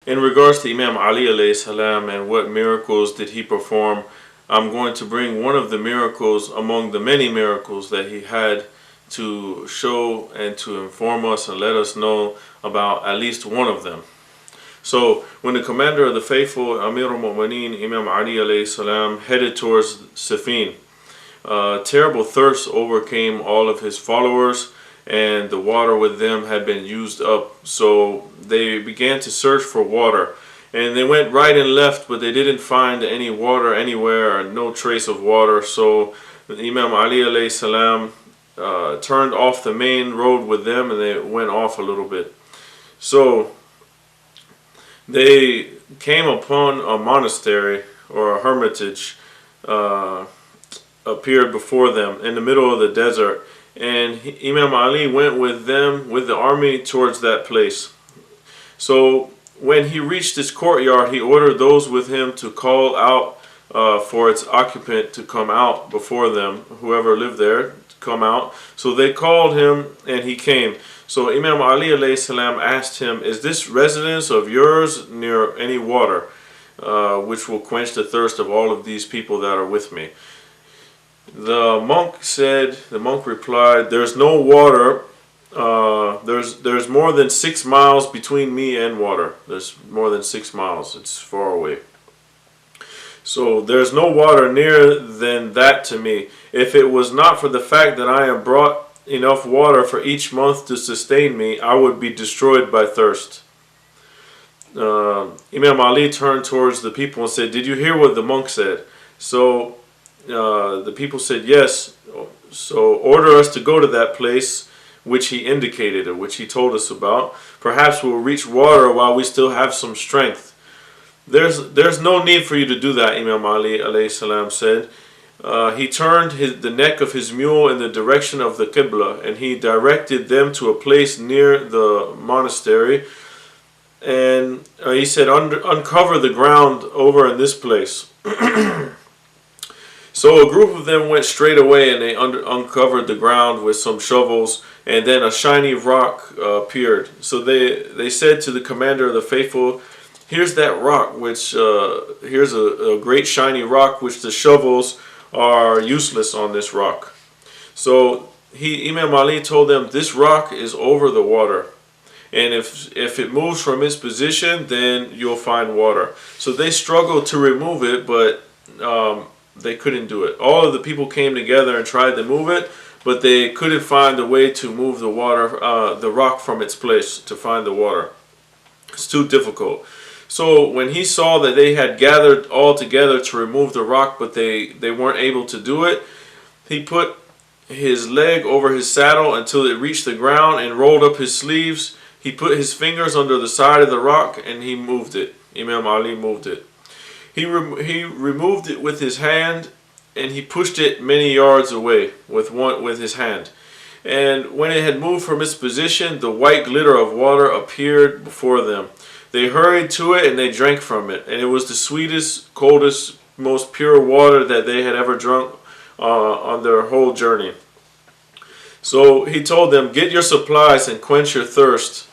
In regards to Imam Ali alayhi salam and what miracles did he perform, I'm going to bring one of the miracles among the many miracles that he had to show and to inform us and let us know about at least one of them. So when the commander of the faithful, Amir al-Mu'mineen, Imam Ali alayhi salam, headed towards Siffin, terrible thirst overcame all of his followers, and the water with them had been used up. So they began to search for water, and they went right and left, but they didn't find any water anywhere, or no trace of water. So Imam Ali alayhi salam turned off the main road with them, and they went off a little bit. So they came upon a monastery or a hermitage appeared before them in the middle of the desert, and Imam Ali went with them, with the army, towards that place. So when he reached this courtyard, he ordered those with him to call out for its occupant to come out before them, whoever lived there, to come out. So they called him, and he came. So Imam Ali alayhi salam asked him, "Is this residence of yours near any water, which will quench the thirst of all of these people that are with me?" The monk replied, "There's no water. There's more than 6 miles between me and water. There's more than 6 miles. It's far away. So there's no water nearer than that to me. If it was not for the fact that I am brought enough water for each month to sustain me, I would be destroyed by thirst." Imam Ali turned towards the people and said, "Did you hear what the monk said?" So the people said, "Yes." So order us to go to that place which he indicated, or which he told us about. Perhaps we'll reach water while we still have some strength. There's no need for you to do that," Imam Ali alayhi salam said. He turned the neck of his mule in the direction of the Qibla, and he directed them to a place near the monastery. And he said, "Uncover the ground over in this place." So a group of them went straight away, and they uncovered the ground with some shovels, and then a shiny rock appeared. So they said to the commander of the faithful, "Here's that rock, here's a great shiny rock, which the shovels are useless on this rock." So Imam Ali told them, "This rock is over the water, and if it moves from its position, then you'll find water." So they struggled to remove it, but they couldn't do it. All of the people came together and tried to move it, but they couldn't find a way to move the rock from its place to find the water. It's too difficult. So when he saw that they had gathered all together to remove the rock, but they weren't able to do it, he put his leg over his saddle until it reached the ground and rolled up his sleeves. He put his fingers under the side of the rock, and he moved it. Imam Ali moved it. He removed it with his hand, and he pushed it many yards away with his hand. And when it had moved from its position, the white glitter of water appeared before them. They hurried to it, and they drank from it. And it was the sweetest, coldest, most pure water that they had ever drunk on their whole journey. So he told them, "Get your supplies and quench your thirst."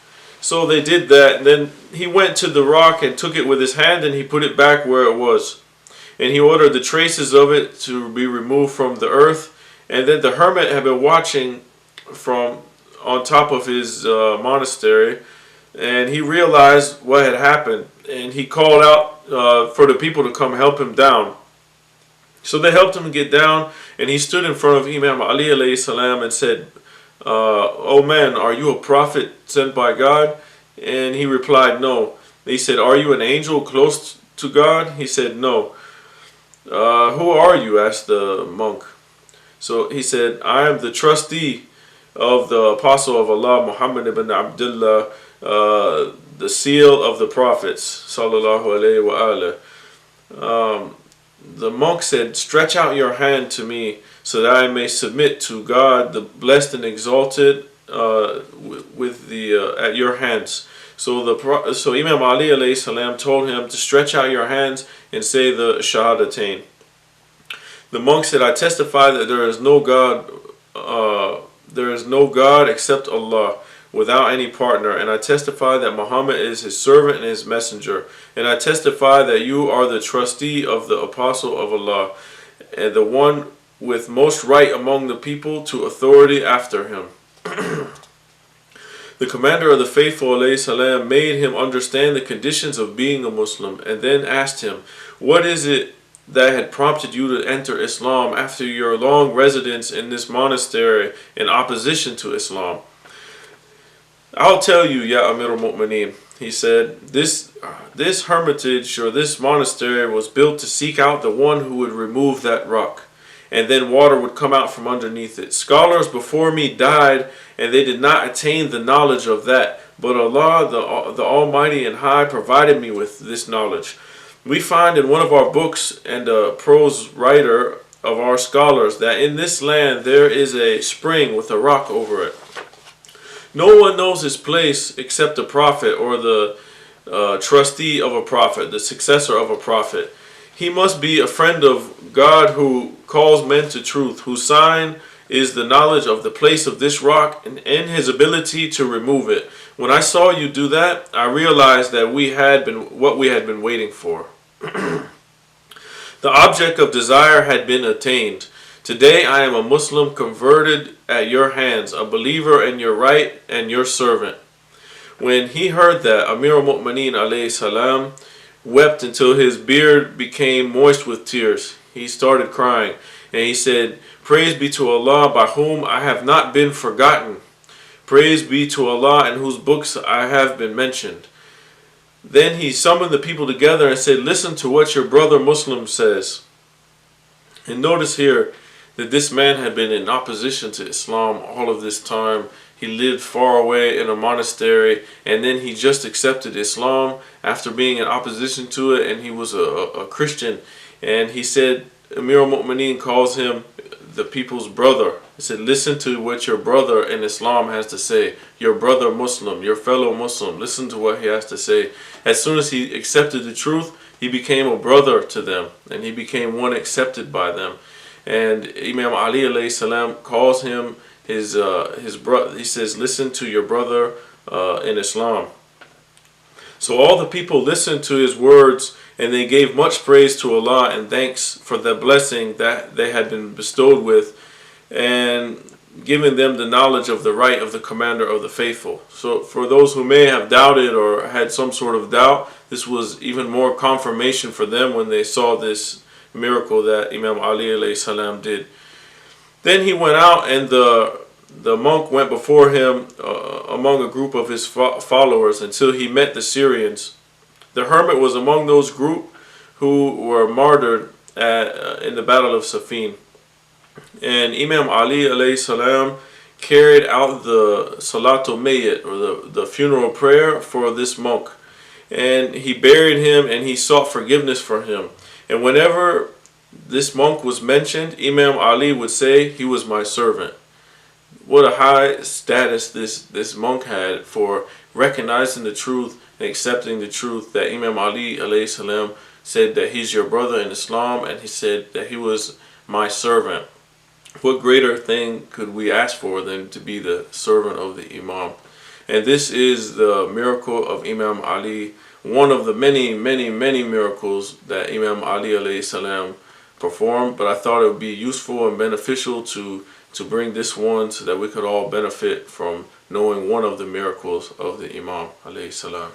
So they did that, and then he went to the rock and took it with his hand, and he put it back where it was. And he ordered the traces of it to be removed from the earth. And then the hermit had been watching from on top of his monastery, and he realized what had happened, and he called out for the people to come help him down. So they helped him get down, and he stood in front of Imam Ali alayhi salam and said, "Oh man, are you a prophet sent by God?" And he replied, "No." They said, "Are you an angel close to God?" He said, "No." "Who are you?" asked the monk. So he said, "I am the trustee of the apostle of Allah, Muhammad ibn Abdullah, the seal of the prophets, sallallahu alayhi wa alihi." The monk said, "Stretch out your hand to me so that I may submit to God, the blessed and exalted, at your hands." So Imam Ali alayhi salam told him to stretch out your hands and say the shahadatain. The monk said, "I testify that there is no God except Allah. without any partner, and I testify that Muhammad is his servant and his messenger, and I testify that you are the trustee of the apostle of Allah, and the one with most right among the people to authority after him. The commander of the faithful ﷺ made him understand the conditions of being a Muslim, and then asked him, what is it that had prompted you to enter Islam after your long residence in this monastery in opposition to Islam? I'll tell you, Ya Amir al-Mu'mineen, he said, this hermitage or this monastery was built to seek out the one who would remove that rock, and then water would come out from underneath it. Scholars before me died, and they did not attain the knowledge of that, but Allah, the Almighty and High, provided me with this knowledge. We find in one of our books and a prose writer of our scholars that in this land there is a spring with a rock over it. No one knows his place except the prophet or the trustee of a prophet, the successor of a prophet. He must be a friend of God who calls men to truth, whose sign is the knowledge of the place of this rock and his ability to remove it. When I saw you do that, I realized that we had been waiting for. The object of desire had been attained. Today I am a Muslim converted at your hands, a believer in your right and your servant. When he heard that, Amir al-Mu'mineen alayhi salam wept until his beard became moist with tears. He started crying, and he said, praise be to Allah by whom I have not been forgotten. Praise be to Allah in whose books I have been mentioned. Then he summoned the people together and said, listen to what your brother Muslim says. And notice here that this man had been in opposition to Islam all of this time. He lived far away in a monastery, and then he just accepted Islam after being in opposition to it, and he was a Christian. And he said, Amir al-Mu'mineen calls him the people's brother. He said, listen to what your brother in Islam has to say. Your brother Muslim, your fellow Muslim, listen to what he has to say. As soon as he accepted the truth, he became a brother to them, and he became one accepted by them. And Imam Ali alayhi salam calls him his brother. He says, listen to your brother in Islam. So all the people listened to his words, and they gave much praise to Allah and thanks for the blessing that they had been bestowed with, and giving them the knowledge of the right of the commander of the faithful. So for those who may have doubted or had some sort of doubt, this was even more confirmation for them when they saw this miracle that Imam Ali alayhi salam did. Then he went out, and the monk went before him among a group of his followers until he met the Syrians. The hermit was among those group who were martyred in the battle of Siffin. And Imam Ali alayhi salam carried out the Salatul Mayyit, or the funeral prayer for this monk. And he buried him, and he sought forgiveness for him. And whenever this monk was mentioned, Imam Ali would say, he was my servant. What a high status this monk had for recognizing the truth and accepting the truth that Imam Ali alayhi salam said that he's your brother in Islam, and he said that he was my servant. What greater thing could we ask for than to be the servant of the Imam? And this is the miracle of Imam Ali, one of the many miracles that Imam Ali alayhi salam performed. But I thought it would be useful and beneficial to bring this one so that we could all benefit from knowing one of the miracles of the Imam alayhi salam.